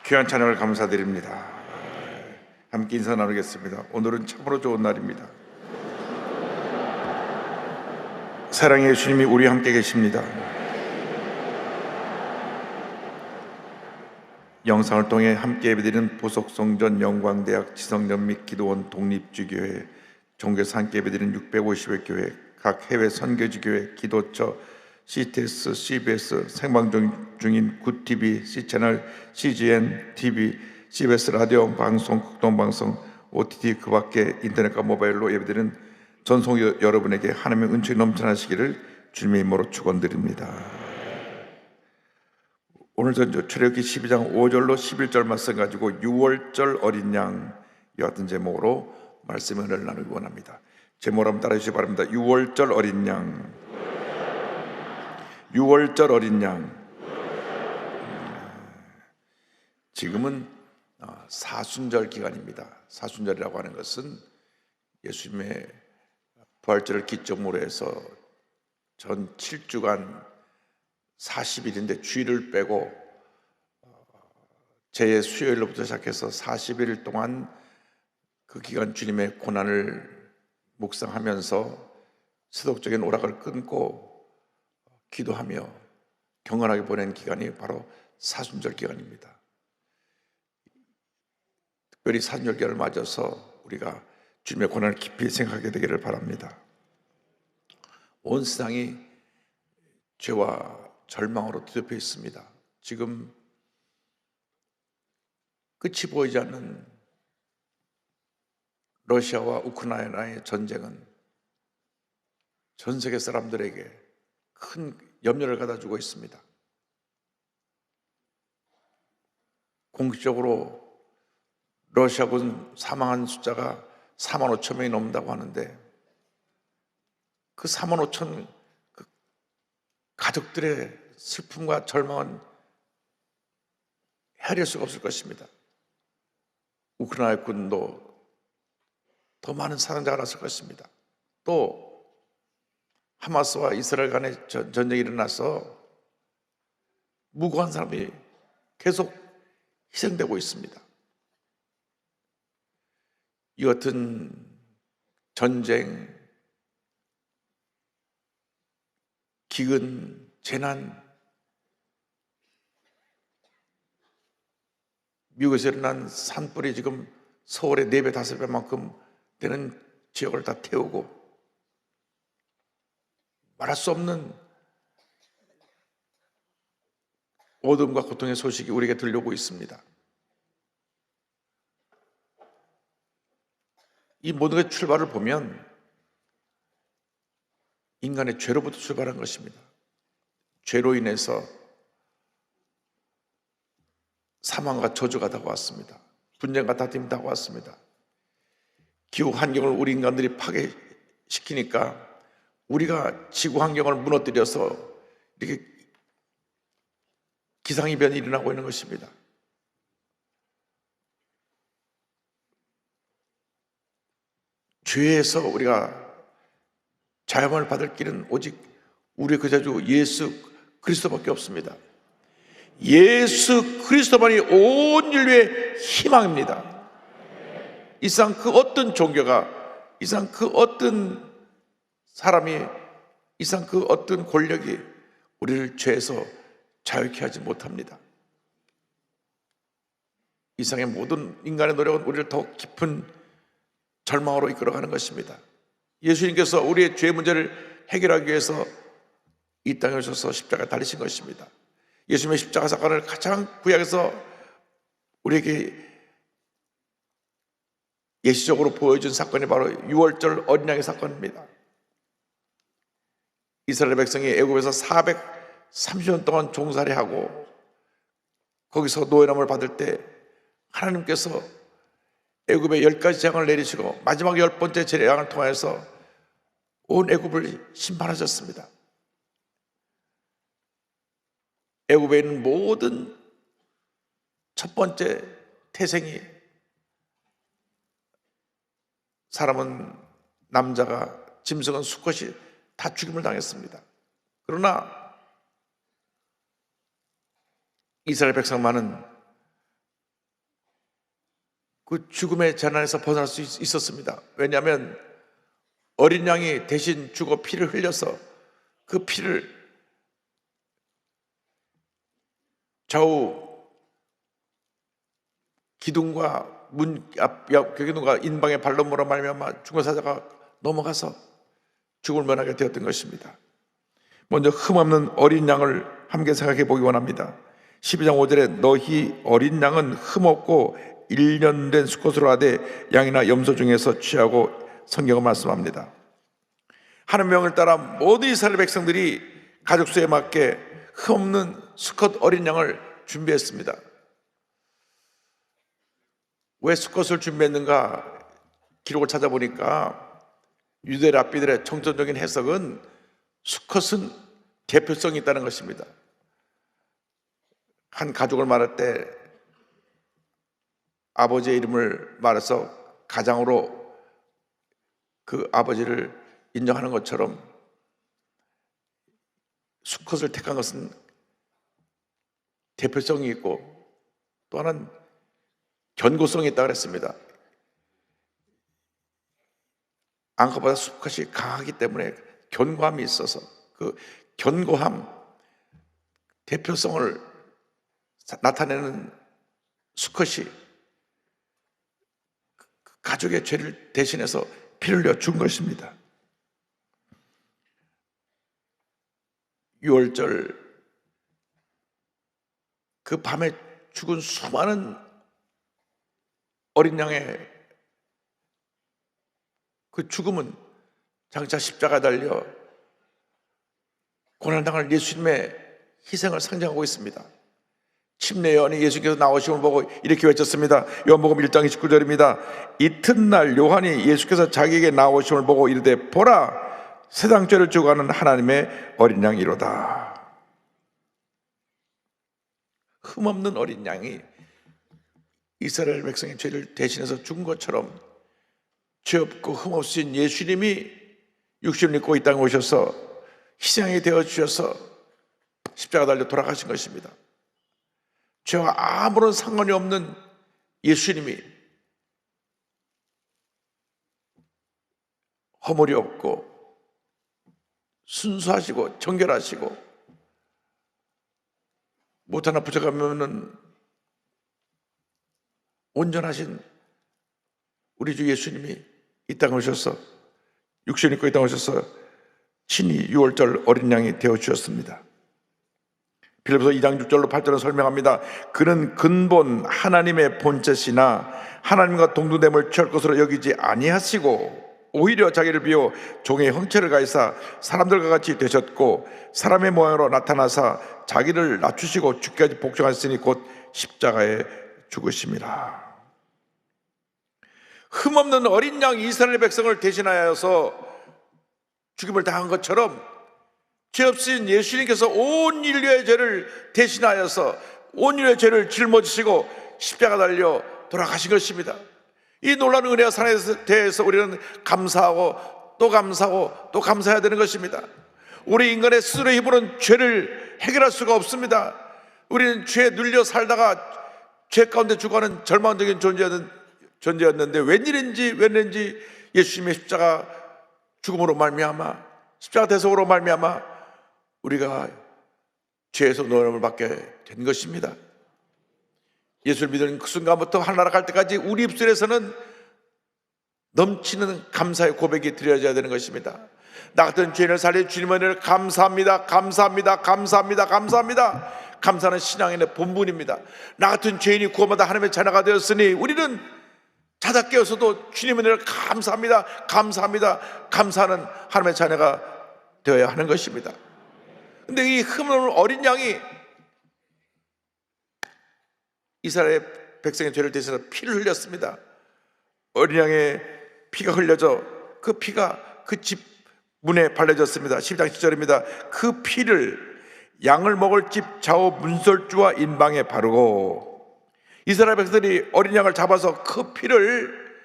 귀한 찬양을 감사드립니다. 함께 인사 나누겠습니다. 오늘은 참으로 좋은 날입니다. 사랑의 예수님이 우리 함께 계십니다. 영상을 통해 함께 예배드리는 보석성전 영광대학 지성전 및 기도원 독립주교회, 종교에서 함께 예배드리는 650회 교회, 각 해외 선교지교회, 기도처, CTS, CBS, 생방송 중인 굿TV, C채널, CGN TV, CBS 라디오 방송, 극동방송, OTT 그 밖에 인터넷과 모바일로 예배드리는 전송 여러분에게 하나님의 은총이 넘쳐나시기를 주님의 이름으로 축원드립니다. 오늘 전 출애굽기 12장 5절로 11절 말씀 가지고 6월절 어린 양 이 같은 제목으로 말씀을 나누기 원합니다. 제목을 한번 따라 주시기 바랍니다. 6월절 어린 양, 6월절 어린 양. 지금은 사순절 기간입니다. 사순절이라고 하는 것은 예수님의 부활절을 기점으로 해서 전 7주간 40일인데 주일을 빼고 제 수요일로부터 시작해서 41일 동안 그 기간 주님의 고난을 묵상하면서 세속적인 오락을 끊고 기도하며 경건하게 보낸 기간이 바로 사순절 기간입니다. 특별히 사순절 기간을 맞아서 우리가 주님의 고난을 깊이 생각하게 되기를 바랍니다. 온 세상이 죄와 절망으로 뒤덮여 있습니다. 지금 끝이 보이지 않는 러시아와 우크라이나의 전쟁은 전 세계 사람들에게 큰 염려를 가져주고 있습니다. 공식적으로 러시아군 사망한 숫자가 4만 5천 명이 넘는다고 하는데 그 4만 5천 그 가족들의 슬픔과 절망은 헤아릴 수가 없을 것입니다. 우크라이나 군도 더 많은 사상자가 났을 것입니다. 또 하마스와 이스라엘 간의 전쟁이 일어나서 무고한 사람이 계속 희생되고 있습니다. 이 같은 전쟁, 기근, 재난, 미국에서 일어난 산불이 지금 서울의 4배, 5배만큼 되는 지역을 다 태우고 말할 수 없는 어둠과 고통의 소식이 우리에게 들려오고 있습니다. 이 모든 게 출발을 보면 인간의 죄로부터 출발한 것입니다. 죄로 인해서 사망과 저주가 다가왔습니다. 분쟁과 다툼이 다가왔습니다. 기후 환경을 우리 인간들이 파괴시키니까 우리가 지구 환경을 무너뜨려서 이렇게 기상이변이 일어나고 있는 것입니다. 죄에서 우리가 자유함을 받을 길은 오직 우리의 구세주 예수 그리스도밖에 없습니다. 예수 그리스도만이 온 인류의 희망입니다. 이상 그 어떤 종교가, 이상 그 어떤 사람이, 이상 그 어떤 권력이 우리를 죄에서 자유케 하지 못합니다. 이상의 모든 인간의 노력은 우리를 더 깊은 절망으로 이끌어가는 것입니다. 예수님께서 우리의 죄 문제를 해결하기 위해서 이 땅에 오셔서 십자가에 달리신 것입니다. 예수님의 십자가 사건을 가장 구약에서 우리에게 예시적으로 보여준 사건이 바로 6월절 어린 양의 사건입니다. 이스라엘 백성이 애굽에서 430년 동안 종살이하고 거기서 노예남을 받을 때 하나님께서 애굽에 10가지 재앙을 내리시고 마지막 10번째 재앙을 통해서 온 애굽을 심판하셨습니다. 애굽에 있는 모든 첫 번째 태생이, 사람은 남자가, 짐승은 수컷이 다 죽임을 당했습니다. 그러나 이스라엘 백성만은 그 죽음의 재난에서 벗어날 수 있었습니다. 왜냐하면 어린 양이 대신 죽어 피를 흘려서 그 피를 좌우 기둥과 문 앞 기둥과 인방의 발로므로 말미암아 죽은 사자가 넘어가서 죽음을 면하게 되었던 것입니다. 먼저 흠없는 어린 양을 함께 생각해 보기 원합니다. 12장 5절에 너희 어린 양은 흠없고 1년 된 수컷으로 하되 양이나 염소 중에서 취하고 성경은 말씀합니다. 하나님의 명을 따라 모든 이스라엘 백성들이 가족 수에 맞게 흠없는 수컷 어린 양을 준비했습니다. 왜 수컷을 준비했는가 기록을 찾아보니까 유대 랍비들의 정통적인 해석은 수컷은 대표성이 있다는 것입니다. 한 가족을 말할 때 아버지의 이름을 말해서 가장으로 그 아버지를 인정하는 것처럼 수컷을 택한 것은 대표성이 있고 또 하나는 견고성이 있다고 그랬습니다. 앙컷보다 수컷이 강하기 때문에 견고함이 있어서 그 견고함, 대표성을 나타내는 수컷이 가족의 죄를 대신해서 피를 흘려 준 것입니다. 6월절 그 밤에 죽은 수많은 어린 양의 그 죽음은 장차 십자가 달려 고난당할 예수님의 희생을 상징하고 있습니다. 침례 요한이 예수께서 나오심을 보고 이렇게 외쳤습니다. 요한복음 1장 29절입니다. 이튿날 요한이 예수께서 자기에게 나오심을 보고 이르되 보라 세상 죄를 지고 가는 하나님의 어린 양이로다. 흠없는 어린 양이 이스라엘 백성의 죄를 대신해서 죽은 것처럼 죄 없고 흠없으신 예수님이 육신을 입고 이 땅에 오셔서 희생이 되어 주셔서 십자가 달려 돌아가신 것입니다. 죄와 아무런 상관이 없는 예수님이 허물이 없고 순수하시고 정결하시고 못 하나 부족하면은 온전하신 우리 주 예수님이 이 땅에 오셔서 육신 입고 이 땅에 오셔서 친히 6월절 어린 양이 되어 주셨습니다. 빌립보서 2장 6절로 8절은 설명합니다. 그는 근본 하나님의 본체시나 하나님과 동등됨을 취할 것으로 여기지 아니하시고 오히려 자기를 비워 종의 형체를 가지사 사람들과 같이 되셨고 사람의 모양으로 나타나사 자기를 낮추시고 죽기까지 복종하셨으니 곧 십자가에 죽으심이라. 흠없는 어린 양 이스라엘 백성을 대신하여서 죽임을 당한 것처럼 죄 없으신 예수님께서 온 인류의 죄를 대신하여서 온 인류의 죄를 짊어지시고 십자가 달려 돌아가신 것입니다. 이 놀라운 은혜와 사랑에 대해서 우리는 감사하고 또 감사하고 또 감사해야 되는 것입니다. 우리 인간의 스스로의 힘으로는 죄를 해결할 수가 없습니다. 우리는 죄에 눌려 살다가 죄 가운데 죽어가는 절망적인 존재였는데 웬일인지 예수님의 십자가 죽음으로 말미암아 십자가 대속으로 말미암아 우리가 죄에서 노임을 받게 된 것입니다. 예수를 믿는 그 순간부터 하늘나라 갈 때까지 우리 입술에서는 넘치는 감사의 고백이 드려져야 되는 것입니다. 나 같은 죄인을 살려 주님의 은혜를 감사합니다. 감사는 신앙인의 본분입니다. 나 같은 죄인이 구원받아 하나님의 자녀가 되었으니 우리는 자다 깨어서도 주님의 은혜를 감사합니다. 감사하는 하나님의 자녀가 되어야 하는 것입니다. 근데 이 흠없는 어린 양이 이스라엘 백성의 죄를 대신해서 피를 흘렸습니다. 어린 양의 피가 흘려져 그 피가 그 집 문에 발려졌습니다. 10장 10절입니다. 그 피를 양을 먹을 집 좌우 문설주와 인방에 바르고 이스라엘 백성들이 어린 양을 잡아서 그 피를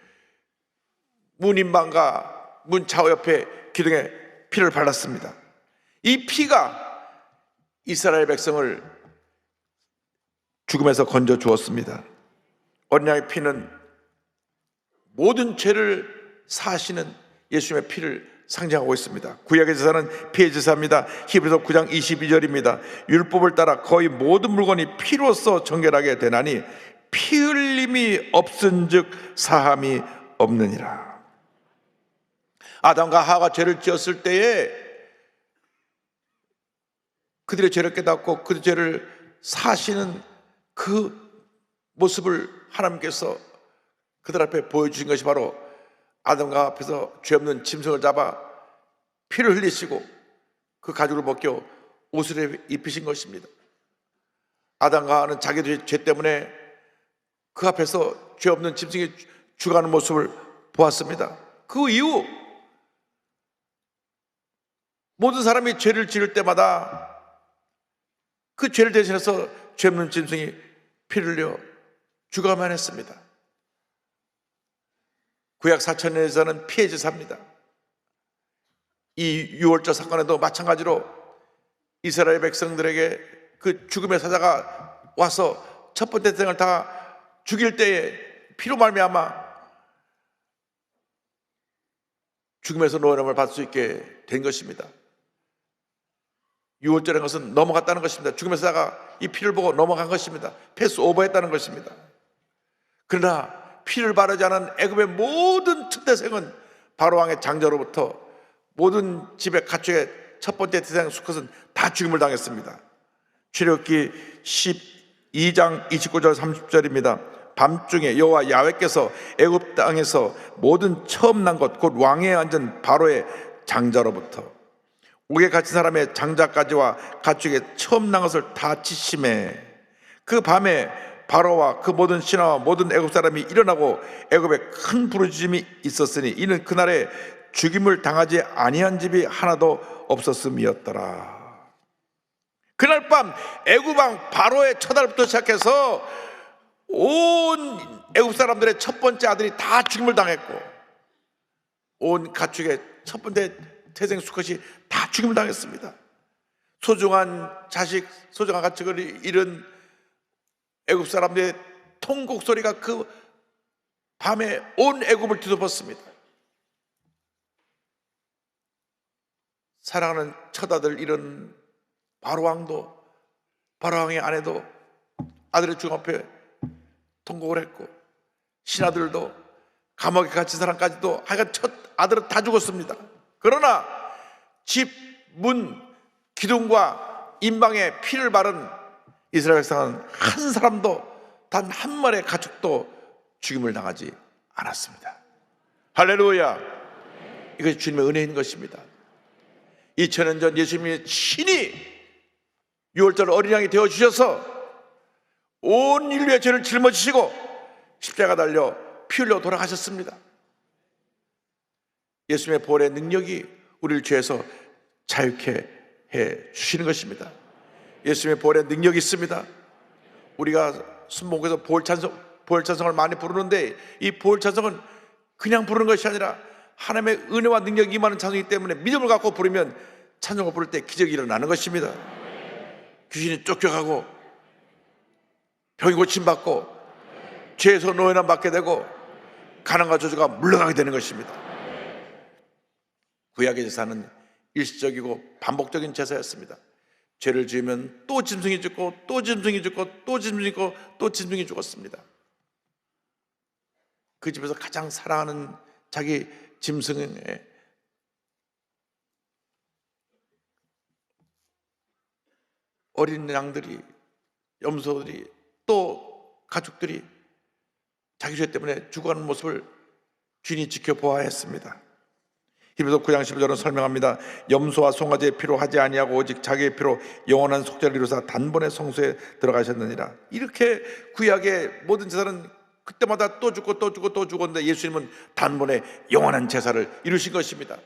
문 인방과 문 좌우 옆에 기둥에 피를 발랐습니다. 이 피가 이스라엘 백성을 죽음에서 건져 주었습니다. 어린 양의 피는 모든 죄를 사하시는 예수님의 피를 상징하고 있습니다. 구약의 제사는 피의 제사입니다. 히브리서 9장 22절입니다. 율법을 따라 거의 모든 물건이 피로써 정결하게 되나니 피 흘림이 없은즉 사함이 없느니라. 아담과 하와가 죄를 지었을 때에 그들의 죄를 깨닫고 그들의 죄를 사하시는 그 모습을 하나님께서 그들 앞에 보여주신 것이 바로 아담과 앞에서 죄 없는 짐승을 잡아 피를 흘리시고 그 가죽을 벗겨 옷을 입히신 것입니다. 아담과 하와는 자기들의 죄 때문에 그 앞에서 죄 없는 짐승이 죽어가는 모습을 보았습니다. 그 이후 모든 사람이 죄를 지을 때마다 그 죄를 대신해서 죄 없는 짐승이 피를 흘려 죽어야만 했습니다. 구약 4000년에서는 피의 제사입니다. 이 유월절 사건에도 마찬가지로 이스라엘 백성들에게 그 죽음의 사자가 와서 첫 번째 태생을 다 죽일 때에 피로 말미암아 죽음에서 노예함을 받을 수 있게 된 것입니다. 유월절의 것은 넘어갔다는 것입니다. 죽음의 사자가 이 피를 보고 넘어간 것입니다. 패스 오버했다는 것입니다. 그러나 피를 바르지 않은 애굽의 모든 특대생은 바로왕의 장자로부터 모든 집의 가축의 첫 번째 태생 수컷은 다 죽임을 당했습니다. 출애굽기 12장 29절 30절입니다. 밤중에 여호와 야훼께서 애굽 땅에서 모든 처음 난 것 곧 왕위에 앉은 바로의 장자로부터 옥에 갇힌 사람의 장자까지와 가축의 처음 난 것을 다 치심해 그 밤에 바로와 그 모든 신하와 모든 애굽 사람이 일어나고 애굽에 큰 부르짖음이 있었으니 이는 그날에 죽임을 당하지 아니한 집이 하나도 없었음이었더라. 그날 밤 애굽 왕 바로의 첫알부터 시작해서 온 애굽 사람들의 첫 번째 아들이 다 죽임을 당했고 온 가축의 첫 번째 태생 수컷이 다 죽임을 당했습니다. 소중한 자식, 소중한 가축을 잃은 애굽 사람들의 통곡 소리가 그 밤에 온 애굽을 뒤덮었습니다. 사랑하는 첫아들 잃은 바로왕도 바로왕의 아내도 아들의 죽음 앞에 통곡을 했고 신하들도 감옥에 갇힌 사람까지도 하여간 첫 아들은 다 죽었습니다. 그러나 집, 문, 기둥과 인방에 피를 바른 이스라엘 백성은 한 사람도 단 한 마리의 가축도 죽임을 당하지 않았습니다. 할렐루야. 이것이 주님의 은혜인 것입니다. 2000년 전 예수님이 친히 유월절 어린 양이 되어주셔서 온 인류의 죄를 짊어지시고 십자가 달려 피 흘려 돌아가셨습니다. 예수님의 보혈의 능력이 우리를 죄에서 자유케 해 주시는 것입니다. 예수님의 보혈의 능력이 있습니다. 우리가 순복에서 보혈 찬송을 많이 부르는데 이 보혈 찬송은 그냥 부르는 것이 아니라 하나님의 은혜와 능력이 임하는 찬송이기 때문에 믿음을 갖고 부르면 찬송을 부를 때 기적이 일어나는 것입니다. 귀신이 쫓겨가고 병이 고침받고 죄에서 노예남 받게 되고 가난과 저주가 물러가게 되는 것입니다. 구약의 제사는 일시적이고 반복적인 제사였습니다. 죄를 지으면 또 짐승이 죽고 또 짐승이 죽고 또 짐승이 죽고 또 짐승이 죽었습니다. 그 집에서 가장 사랑하는 자기 짐승의 어린 양들이, 염소들이, 또 가축들이 자기 죄 때문에 죽어가는 모습을 주인이 지켜보아야 했습니다. 히브리서 9장 11절은 설명합니다. 염소와 송아지의 피로 하지 아니하고 오직 자기의 피로 영원한 속죄를 이루사 단번에 성소에 들어가셨느니라. 이렇게 구약의 모든 제사는 그때마다 또 죽고 또 죽고 또 죽었는데 예수님은 단번에 영원한 제사를 이루신 것입니다.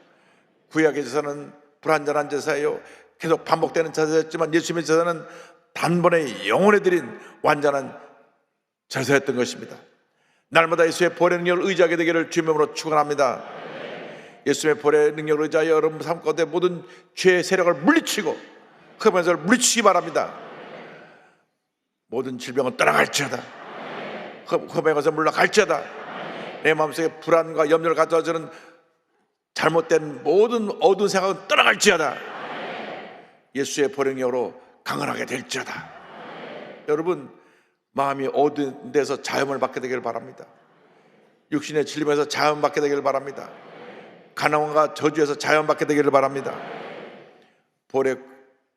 구약의 제사는 불완전한 제사예요. 계속 반복되는 제사였지만 예수님의 제사는 단번에 영원히 드린 완전한 제사였던 것입니다. 날마다 예수의 보혈의 능력을 의지하게 되기를 주님으로 축원합니다. 예수님의 보혈의 능력을 의지하여 여러분 삶 가운데 모든 죄의 세력을 물리치고 흑암에서 물리치기 바랍니다. 모든 질병은 떠나갈지어다. 흑암에 가서 물러갈지어다. 내 마음속에 불안과 염려를 가져다주는 잘못된 모든 어두운 생각은 떠나갈지어다. 예수의 보령력으로 강건하게 될지어다. 여러분, 마음이 어두운 데서 자유함을 받게 되기를 바랍니다. 육신의 질림에서 자유함을 받게 되기를 바랍니다. 가난과 저주에서 자유함을 받게 되기를 바랍니다. 볼의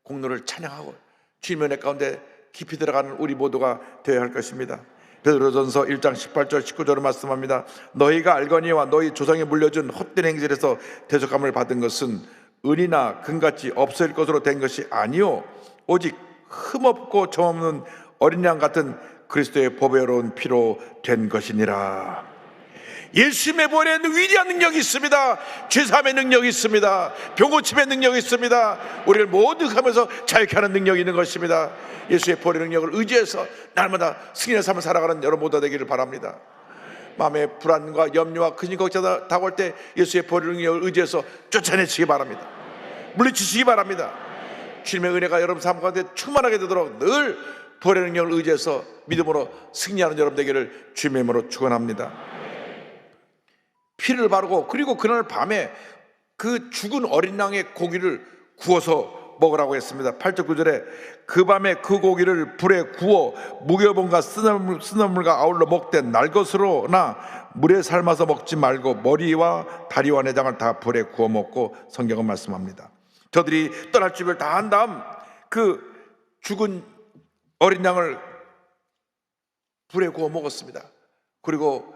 공로를 찬양하고 주님의 은혜 가운데 깊이 들어가는 우리 모두가 되어야 할 것입니다. 베드로전서 1장 18절 19절을 말씀합니다. 너희가 알거니와 너희 조상이 물려준 헛된 행실에서 대속함을 받은 것은 은이나 금같이 없어질 것으로 된 것이 아니요 오직 흠없고 점없는 어린 양 같은 그리스도의 보배로운 피로 된 것이니라. 예수님의 보혈에는 위대한 능력이 있습니다. 죄사함의 능력이 있습니다. 병고침의 능력이 있습니다. 우리를 모두 하면서 자유케 하는 능력이 있는 것입니다. 예수의 보혈의 능력을 의지해서 날마다 승리의 삶을 살아가는 여러분 모두 되기를 바랍니다. 마음의 불안과 염려와 근심 걱정이 다가올 때 예수의 보혈의 능력을 의지해서 쫓아내시기 바랍니다. 물리치시기 바랍니다. 주님의 은혜가 여러분 삶 가운데 충만하게 되도록 늘 보혈의 능력을 의지해서 믿음으로 승리하는 여러분 되기를 주님의 이름으로 축원합니다. 피를 바르고 그리고 그날 밤에 그 죽은 어린 양의 고기를 구워서 먹으라고 했습니다. 8절 9절에 그 밤에 그 고기를 불에 구워 무교봉과 쓰나물과 아울러 먹되 날 것으로나 물에 삶아서 먹지 말고 머리와 다리와 내장을 다 불에 구워 먹고 성경은 말씀합니다. 저들이 떠날 준비를 다 한 다음 그 죽은 어린 양을 불에 구워 먹었습니다. 그리고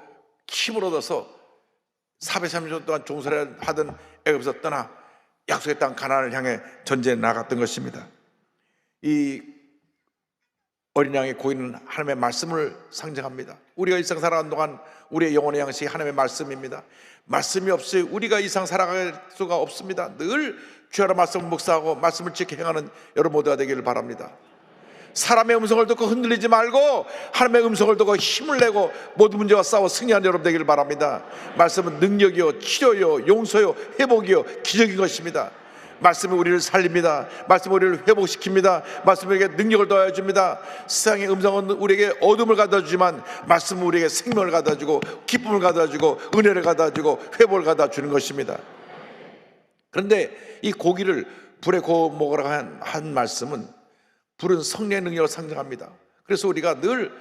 힘을 얻어서 430년 동안 종살이를 하던 애굽에서 떠나 약속의 땅 가나안을 향해 전쟁에 나갔던 것입니다. 이 어린 양의 고기는 하나님의 말씀을 상징합니다. 우리가 일상 살아가는 동안 우리의 영혼의 양식이 하나님의 말씀입니다. 말씀이 없이 우리가 이상 살아갈 수가 없습니다. 늘 주야로 말씀을 묵상하고 말씀을 지켜 행하는 여러분 모두가 되기를 바랍니다. 사람의 음성을 듣고 흔들리지 말고 하나님의 음성을 듣고 힘을 내고 모든 문제와 싸워 승리하는 여러분 되기를 바랍니다. 말씀은 능력이요 치료요 용서요 회복이요 기적인 것입니다. 말씀이 우리를 살립니다. 말씀이 우리를 회복시킵니다. 말씀이 우리에게 능력을 더해줍니다. 세상의 음성은 우리에게 어둠을 가져주지만 말씀은 우리에게 생명을 가져주고 기쁨을 가져주고 은혜를 가져주고 회복을 가져주는 것입니다. 그런데 이 고기를 불에 구워 먹으라고 한 말씀은 불은 성령의 능력을 상징합니다. 그래서 우리가 늘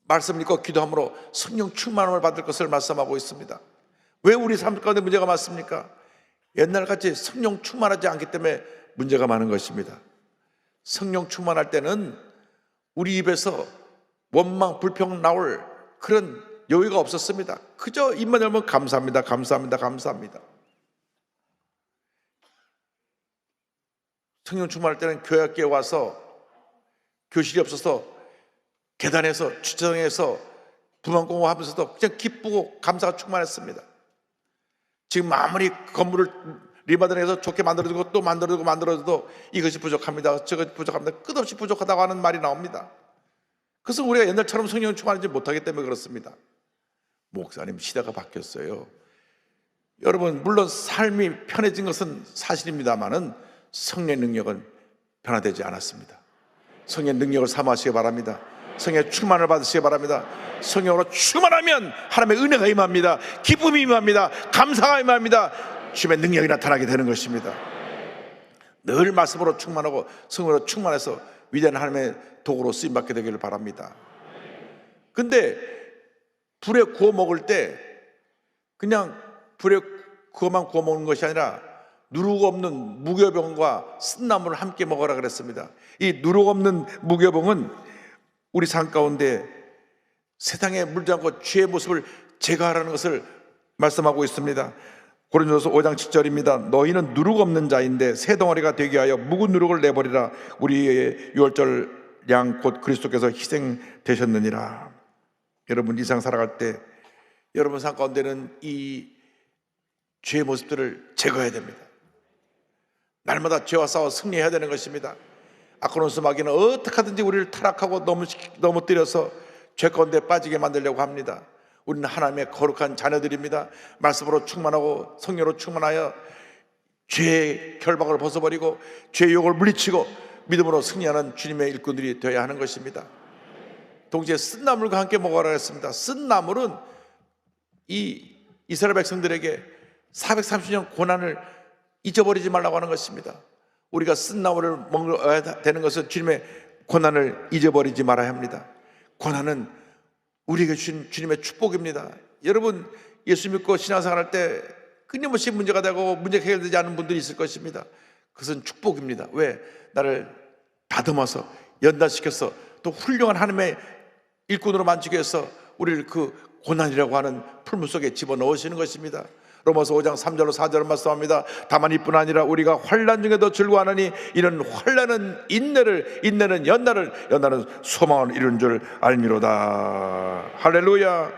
말씀 읽고 기도함으로 성령 충만함을 받을 것을 말씀하고 있습니다. 왜 우리 삶 가운데 문제가 많습니까? 옛날같이 성령 충만하지 않기 때문에 문제가 많은 것입니다. 성령 충만할 때는 우리 입에서 원망, 불평 나올 그런 여유가 없었습니다. 그저 입만 열면 감사합니다, 감사합니다, 감사합니다. 성령 충만할 때는 교회학교에 와서 교실이 없어서 계단에서 주차장에서 부망공호하면서도 그냥 기쁘고 감사가 충만했습니다. 지금 아무리 건물을 리마든해서 좋게 만들어주고 또 만들어주고 이것이 부족합니다, 저것이 부족합니다, 끝없이 부족하다고 하는 말이 나옵니다. 그래서 우리가 옛날처럼 성령 충만하지 못하기 때문에 그렇습니다. 목사님, 시대가 바뀌었어요. 여러분, 물론 삶이 편해진 것은 사실입니다만은 성령의 능력은 변화되지 않았습니다. 성령의 능력을 사모하시기 바랍니다. 성령의 충만을 받으시기 바랍니다. 성령으로 충만하면 하나님의 은혜가 임합니다. 기쁨이 임합니다. 감사가 임합니다. 주님의 능력이 나타나게 되는 것입니다. 늘 말씀으로 충만하고 성령으로 충만해서 위대한 하나님의 도구로 쓰임받게 되기를 바랍니다. 근데 불에 구워 먹을 때 그냥 불에 그것만 구워 먹는 것이 아니라 누룩 없는 무교병과 쓴나물을 함께 먹으라 그랬습니다. 이 누룩 없는 무교병은 우리 삶 가운데 세상에 물지 않고 죄의 모습을 제거하라는 것을 말씀하고 있습니다. 고린도서 5장 7절입니다. 너희는 누룩 없는 자인데 새 덩어리가 되게 하여 묵은 누룩을 내버리라. 우리의 유월절 양 곧 그리스도께서 희생되셨느니라. 여러분, 이 세상 살아갈 때 여러분 삶 가운데는 이 죄의 모습들을 제거해야 됩니다. 날마다 죄와 싸워 승리해야 되는 것입니다. 아크론스 마귀는 어떻게 하든지 우리를 타락하고 넘어뜨려서 죄 가운데 빠지게 만들려고 합니다. 우리는 하나님의 거룩한 자녀들입니다. 말씀으로 충만하고 성령으로 충만하여 죄의 결박을 벗어버리고 죄의 욕을 물리치고 믿음으로 승리하는 주님의 일꾼들이 되어야 하는 것입니다. 동시에 쓴나물과 함께 먹으라 했습니다. 쓴나물은 이 이스라엘 백성들에게 430년 고난을 잊어버리지 말라고 하는 것입니다. 우리가 쓴 나무를 먹어야 되는 것은 주님의 고난을 잊어버리지 말아야 합니다. 고난은 우리에게 주신 주님의 축복입니다. 여러분, 예수 믿고 신앙생활할 때 끊임없이 문제가 되고 문제가 해결되지 않는 분들이 있을 것입니다. 그것은 축복입니다. 왜? 나를 다듬어서 연단시켜서 또 훌륭한 하나님의 일꾼으로 만들기 위해서 우리를 그 고난이라고 하는 풀무 속에 집어넣으시는 것입니다. 로마서 5장 3절로 4절을 말씀합니다. 다만 이뿐 아니라 우리가 환난 중에도 즐거워하느니 이는 환난은 인내는 연날은 소망을 이루는 줄 알미로다. 할렐루야.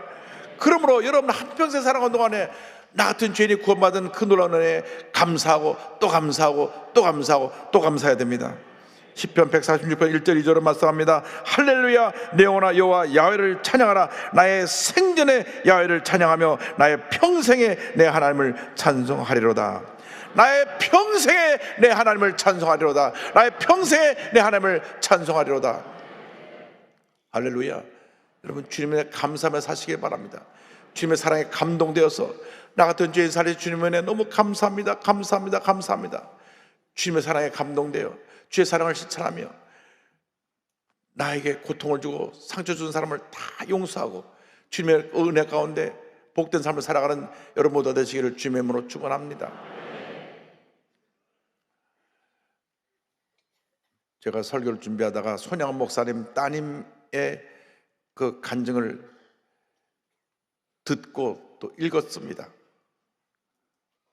그러므로 여러분 한평생 살아가는 동안에 나 같은 죄인이 구원받은 그 놀라운 은혜에 감사하고 또 감사하고 또 감사하고 또 감사해야 됩니다. 시편 146편 1절 2절을 말씀합니다. 할렐루야, 내 영혼아 여호와 야훼를 찬양하라. 나의 생전에 야훼를 찬양하며 나의 평생에 내 하나님을 찬송하리로다. 나의 평생에 내 하나님을 찬송하리로다. 나의 평생에 내 하나님을 찬송하리로다. 할렐루야. 여러분, 주님의 감사하며 사시길 바랍니다. 주님의 사랑에 감동되어서 나 같은 죄인 살이 주님의 은혜 너무 감사합니다. 감사합니다. 감사합니다. 주님의 사랑에 감동되어 주의 사랑을 실천하며 나에게 고통을 주고 상처 준 사람을 다 용서하고 주님의 은혜 가운데 복된 삶을 살아가는 여러분 모두 되시기를 주님의 이름으로 축원합니다. 제가 설교를 준비하다가 손양원 목사님 따님의 그 간증을 듣고 또 읽었습니다.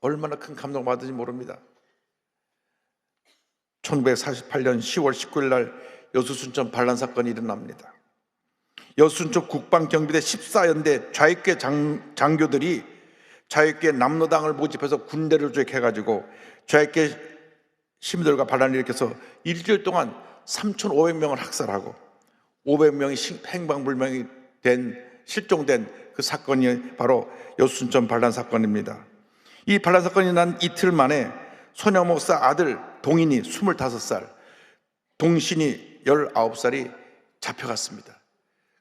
얼마나 큰 감동을 받은지 모릅니다. 1948년 10월 19일 날 여수순천 반란 사건이 일어납니다. 여수순천 국방경비대 14연대 좌익계 장교들이 좌익계 남로당을 모집해서 군대를 조직해가지고 좌익계 시민들과 반란을 일으켜서 일주일 동안 3,500명을 학살하고 500명이 행방불명이 실종된 그 사건이 바로 여수순천 반란 사건입니다. 이 반란 사건이 난 이틀 만에 손양 목사 아들 동인이 25살, 동신이 19살이 잡혀갔습니다.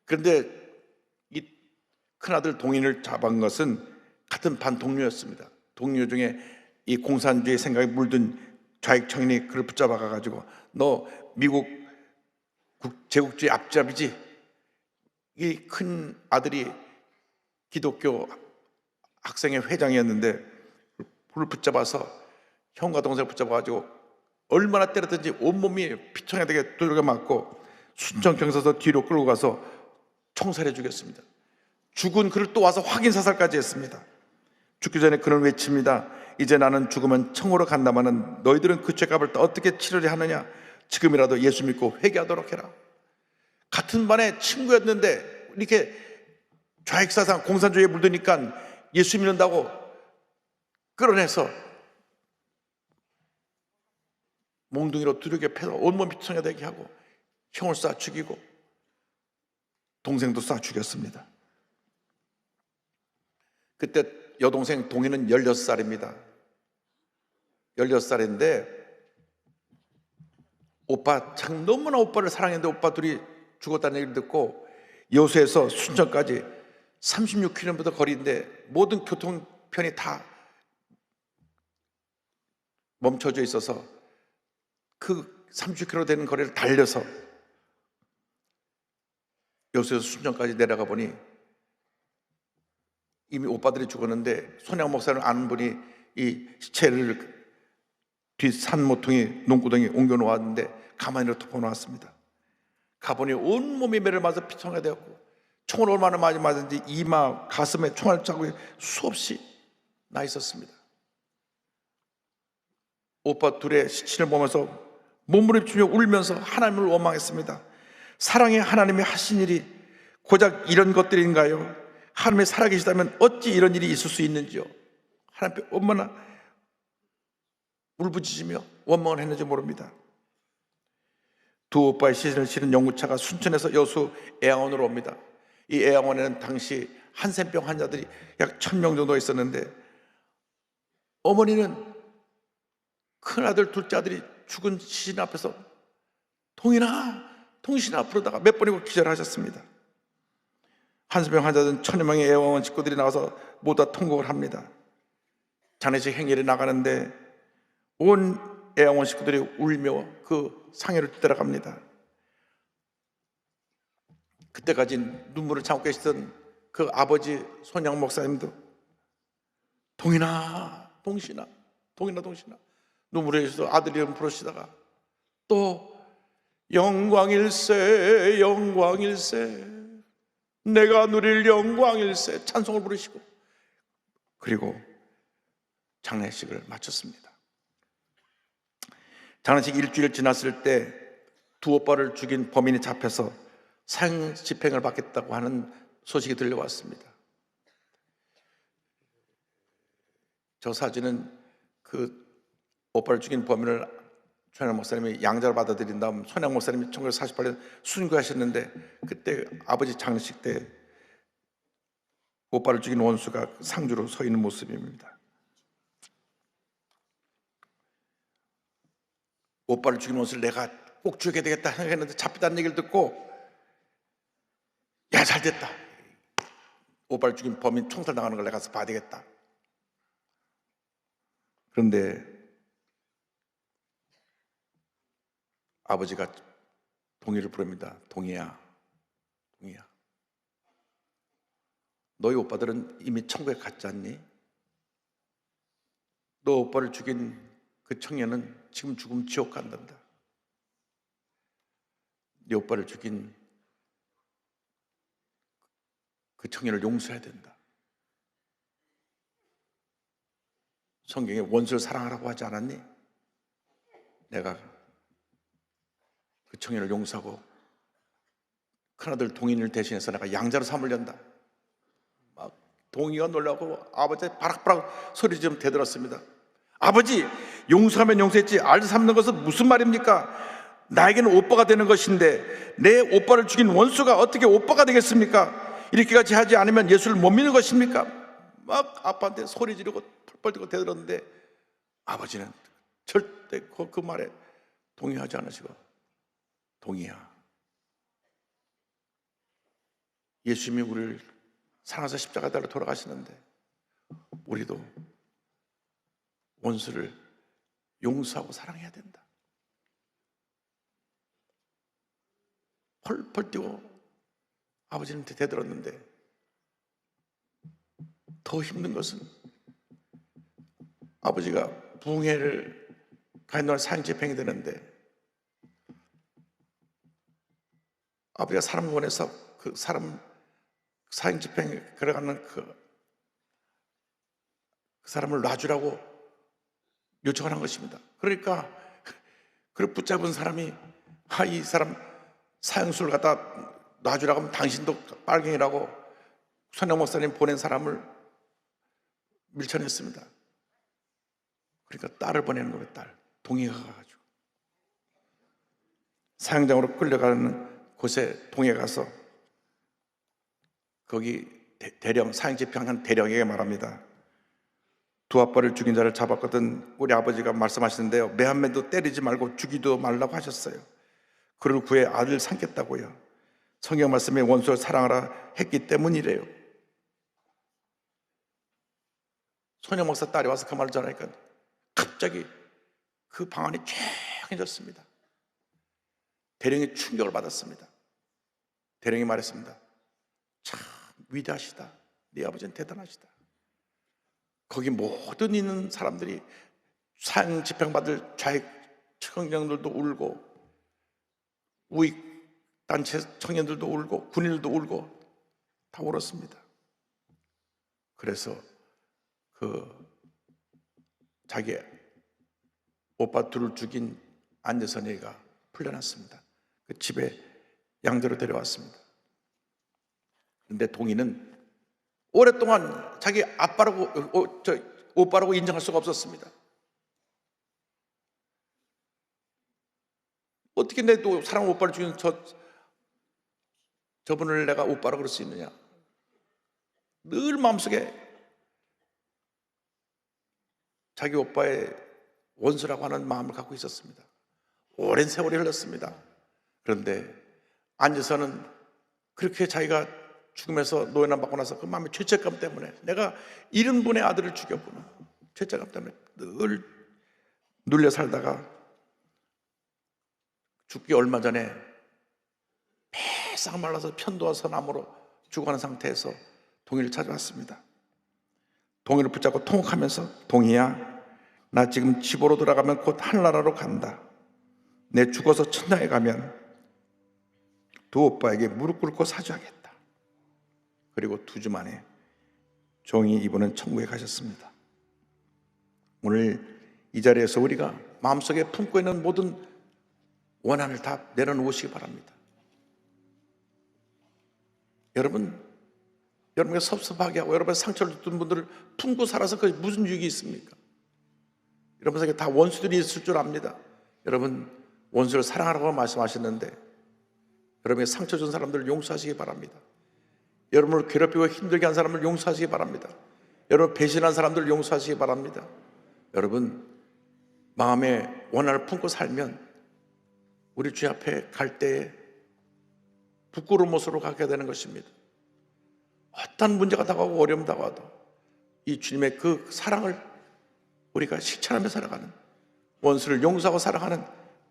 그런데 이 큰아들 동인을 잡은 것은 같은 반 동료였습니다. 동료 중에 이 공산주의 생각에 물든 좌익 청년이 그를 붙잡아 가지고 너 미국 제국주의 앞잡이지? 이 큰 아들이 기독교 학생회 회장이었는데 그를 붙잡아서 형과 동생을 붙잡아가지고 얼마나 때렸든지 온몸이 피청하게 두들겨 맞고 순천경찰서 뒤로 끌고 가서 총살해 죽였습니다. 죽은 그를 또 와서 확인 사살까지 했습니다. 죽기 전에 그는 외칩니다. 이제 나는 죽으면 청으로 간다마는 너희들은 그 죄값을 또 어떻게 치르려 하느냐. 지금이라도 예수 믿고 회개하도록 해라. 같은 반에 친구였는데 이렇게 좌익사상 공산주의에 물드니까 예수 믿는다고 끌어내서 몽둥이로 두들겨 패서 온몸 피청이 되게 하고 형을 쏴 죽이고 동생도 쏴 죽였습니다. 그때 여동생 동희는 16살입니다. 16살인데 오빠 참 너무나 오빠를 사랑했는데 오빠 둘이 죽었다는 얘기를 듣고 여수에서 순천까지 36km 거리인데 모든 교통편이 다 멈춰져 있어서 그 30km 되는 거리를 달려서 여수에서 순천까지 내려가 보니 이미 오빠들이 죽었는데 손양 목사를 아는 분이 이 시체를 뒤 산 모퉁이 농구덩이 옮겨 놓았는데 가만히 덮어 놓았습니다. 가보니 온몸이 매를 맞아 피청이 되었고 총을 얼마나 많이 맞았는지 이마, 가슴에 총알 자국이 수없이 나 있었습니다. 오빠 둘의 시신을 보면서 몸부림치며 울면서 하나님을 원망했습니다. 사랑의 하나님이 하신 일이 고작 이런 것들인가요? 하나님이 살아계시다면 어찌 이런 일이 있을 수 있는지요? 하나님 앞에 얼마나 울부짖으며 원망을 했는지 모릅니다. 두 오빠의 시신을 실은 연구차가 순천에서 여수 애양원으로 옵니다. 이 애양원에는 당시 한센병 환자들이 약 1,000명 정도 있었는데 어머니는 큰아들 둘째 아들이 죽은 시신 앞에서 동신아 부르다가 몇 번이고 기절하셨습니다. 한수병 환자들은 1000여 명의 애원원 식구들이 나와서 모두 다 통곡을 합니다. 장례식 행렬이 나가는데 온 애원원 식구들이 울며 그 상해를 따라갑니다. 그때까지 눈물을 참고 계시던 그 아버지 손양 목사님도 동인아 동신아 동인아 동신아 눈물을 흘리셔서 아들 이름 부르시다가 또 영광일세 영광일세 내가 누릴 영광일세 찬송을 부르시고 그리고 장례식을 마쳤습니다. 장례식 일주일 지났을 때 두 오빠를 죽인 범인이 잡혀서 사형 집행을 받겠다고 하는 소식이 들려왔습니다. 저 사진은 그 오빠를 죽인 범인을 손양 목사님이 양자로 받아들인 다음 손양 목사님이 1948년 순교하셨는데 그때 아버지 장례식 때 오빠를 죽인 원수가 상주로 서 있는 모습입니다. 오빠를 죽인 원수를 내가 꼭 죽여야 되겠다 생각했는데 잡히다는 얘기를 듣고 야 잘됐다 오빠를 죽인 범인 총살 당하는 걸 내가 가서 봐야 되겠다. 그런데 아버지가 동희를 부릅니다. 동희야 동희야 너희 오빠들은 이미 천국에 갔지 않니? 너 오빠를 죽인 그 청년은 지금 죽으면 지옥 간단다. 네 오빠를 죽인 그 청년을 용서해야 된다. 성경에 원수를 사랑하라고 하지 않았니? 내가 그 청년을 용서하고 큰아들 동인을 대신해서 내가 양자로 삼으련다. 막 동이가 놀라고 아버지 바락바락 소리 좀 대들었습니다. 아버지 용서하면 용서했지 알지 삼는 것은 무슨 말입니까? 나에게는 오빠가 되는 것인데 내 오빠를 죽인 원수가 어떻게 오빠가 되겠습니까? 이렇게까지 하지 않으면 예수를 못 믿는 것입니까? 막 아빠한테 소리 지르고 펄펄 뛰고 대들었는데 아버지는 절대 그 말에 동의하지 않으시고 동의야 예수님이 우리를 사랑해서 십자가에 달려 돌아가시는데 우리도 원수를 용서하고 사랑해야 된다. 펄펄 뛰고 아버지한테 대들었는데 더 힘든 것은 아버지가 부흥회를 가는 동안 사형 집행이 되는데 아버지가 사람을 보내서 그 사람 사형 집행에 걸어가는 그 사람을 놔주라고 요청을 한 것입니다. 그러니까 그 붙잡은 사람이 이 사람 사형수를 갖다 놔주라고 하면 당신도 빨갱이라고 손양 목사님 보낸 사람을 밀쳐냈습니다. 그러니까 딸을 보내는 거예요. 딸 동해가 가가지고 사형장으로 끌려가는 곳에 동해 가서 거기 대령 사형 집행한 대령에게 말합니다. 두 아빠를 죽인 자를 잡았거든 우리 아버지가 말씀하시는데요 매 한 매도 때리지 말고 죽이도 말라고 하셨어요. 그를 구해 아들 삼겠다고요. 성경 말씀에 원수를 사랑하라 했기 때문이래요. 손양 목사 딸이 와서 그 말을 전하니까 갑자기 그 방안이 쬐해졌습니다. 대령이 충격을 받았습니다. 대령이 말했습니다. 참 위대하시다. 네 아버지는 대단하시다. 거기 모든 있는 사람들이 사형 집행받을 좌익 청년들도 울고 우익 단체 청년들도 울고 군인들도 울고 다 울었습니다. 그래서 자기 오빠 둘을 죽인 안재선이가 풀려났습니다. 그 집에 양대로 데려왔습니다. 그런데 동희는 오랫동안 자기 오빠라고 인정할 수가 없었습니다. 어떻게 내 또 사랑 오빠를 죽인 저분을 내가 오빠라고 그럴 수 있느냐. 늘 마음속에 자기 오빠의 원수라고 하는 마음을 갖고 있었습니다. 오랜 세월이 흘렀습니다. 그런데 앉아서는 그렇게 자기가 죽음에서 노예난 받고 나서 그 마음의 죄책감 때문에 내가 70분의 아들을 죽였구나, 죄책감 때문에 늘 눌려 살다가 죽기 얼마 전에 배싹 말라서 편도와 서남으로 죽어가는 상태에서 동희를 찾아왔습니다. 동희를 붙잡고 통곡하면서, 동희야, 나 지금 집으로 돌아가면 곧 하늘나라로 간다. 내 죽어서 천당에 가면 두 오빠에게 무릎 꿇고 사죄하겠다. 그리고 2주 만에 종이 이분은 천국에 가셨습니다. 오늘 이 자리에서 우리가 마음속에 품고 있는 모든 원한을 다 내려놓으시기 바랍니다. 여러분에게 섭섭하게 하고 여러분의 상처를 줬던 분들을 품고 살아서 그게 무슨 유익이 있습니까? 여러분 속에 다 원수들이 있을 줄 압니다. 여러분, 원수를 사랑하라고 말씀하셨는데 여러분에게 상처 준 사람들을 용서하시기 바랍니다. 여러분을 괴롭히고 힘들게 한 사람을 용서하시기 바랍니다. 여러분 배신한 사람들을 용서하시기 바랍니다. 여러분, 마음에 원한을 품고 살면 우리 주님 앞에 갈 때에 부끄러운 모습으로 가게 되는 것입니다. 어떤 문제가 다가오고 어려움 다가와도 이 주님의 그 사랑을 우리가 실천하며 살아가는, 원수를 용서하고 살아가는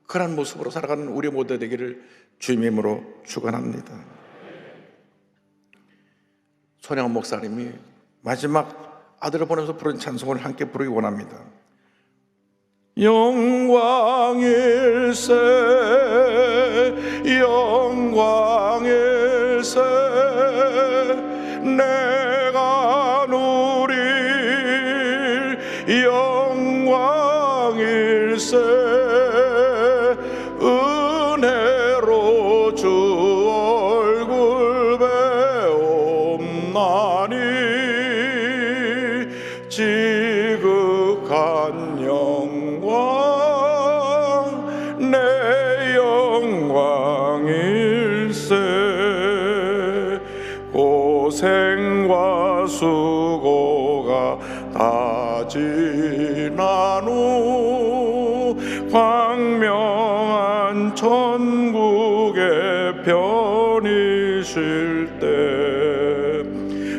그런 모습으로 살아가는 우리 모두 되기를 주님의 이름으로 축원합니다. 손양원 목사님이 마지막 아들을 보내면서 부른 찬송을 함께 부르기 원합니다. 영광일세 영광일세 내가 누릴 영광일세 은혜로 주 얼굴 배옵나니 지극한 영광 내 영광일세 고생과 수고가 다 지난 후 광명한 천국에 편이실 때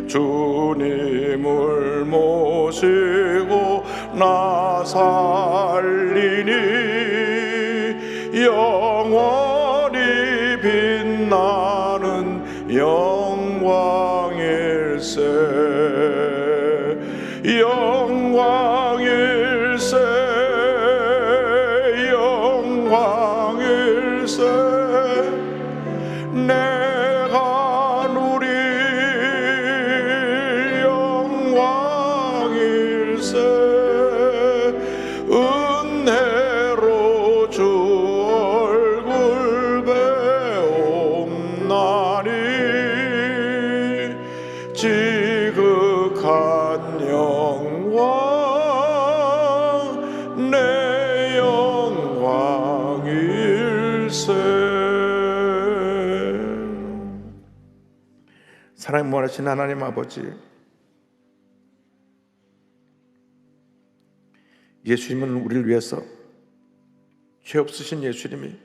주님을 모시고 나 살리니 영원히 빛나는 영광일세 영광일세 영광일세 내가 누릴 영광일세 은혜로 주 얼굴 배옵나니 지극한 영광 내 영광일세. 사랑이 무한하신 하나님 아버지, 예수님은 우리를 위해서, 죄 없으신 예수님이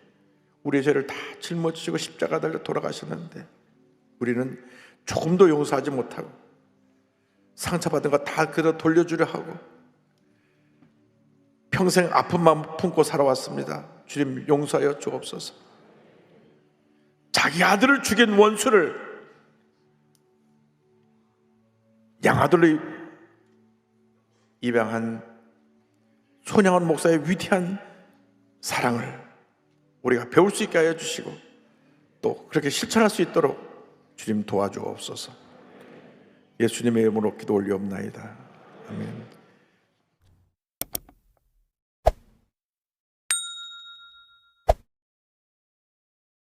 우리의 죄를 다 짊어지시고 십자가 달려 돌아가셨는데 우리는 조금도 용서하지 못하고 상처받은 거 다 그대로 돌려주려 하고 평생 아픈 마음 품고 살아왔습니다. 주님 용서하여 주옵소서. 자기 아들을 죽인 원수를 양아들로 입양한 손양원 목사의 위대한 사랑을 우리가 배울 수 있게 하여 주시고 또 그렇게 실천할 수 있도록 주님 도와주옵소서. 예수님의 이름으로 기도 올리옵나이다. 아멘.